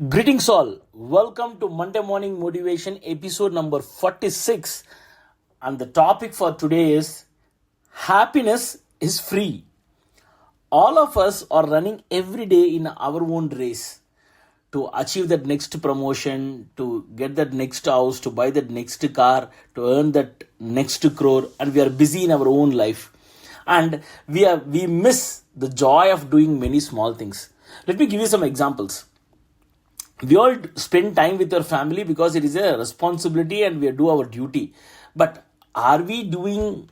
Greetings all. Welcome to Monday Morning Motivation episode number 46. And the topic for today is happiness is free. All of us are running every day in our own race to achieve that next promotion, to get that next house, to buy that next car, to earn that next crore, and we are busy in our own life. And we miss the joy of doing many small things. Let me give you some examples. We all spend time with your family because it is a responsibility and we do our duty. But are we doing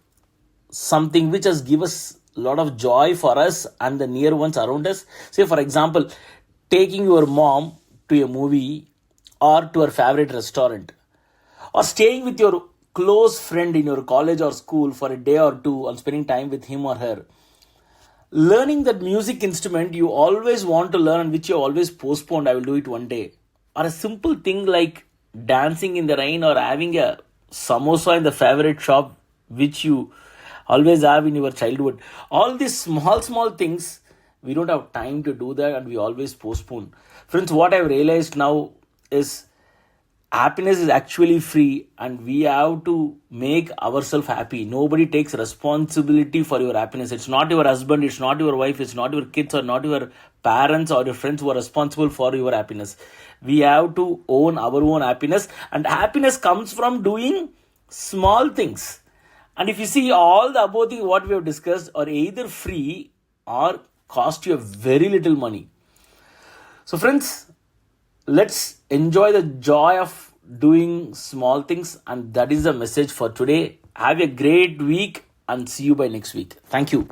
something which has give us a lot of joy for us and the near ones around us? Say, for example, taking your mom to a movie or to her favorite restaurant, or staying with your close friend in your college or school for a day or two and spending time with him or her. Learning that music instrument you always want to learn and which you always postponed, I will do it one day. Or a simple thing like dancing in the rain or having a samosa in the favorite shop which you always have in your childhood. All these small things, we don't have time to do that and we always postpone. Friends, what I've realized now is happiness is actually free and we have to make ourselves happy. Nobody takes responsibility for your happiness. It's not your husband, it's not your wife, it's not your kids or not your parents or your friends who are responsible for your happiness. We have to own our own happiness, and happiness comes from doing small things. And if you see, all the above things what we have discussed are either free or cost you very little money. So friends, let's enjoy the joy of doing small things, and that is the message for today. Have a great week and see you by next week. Thank you.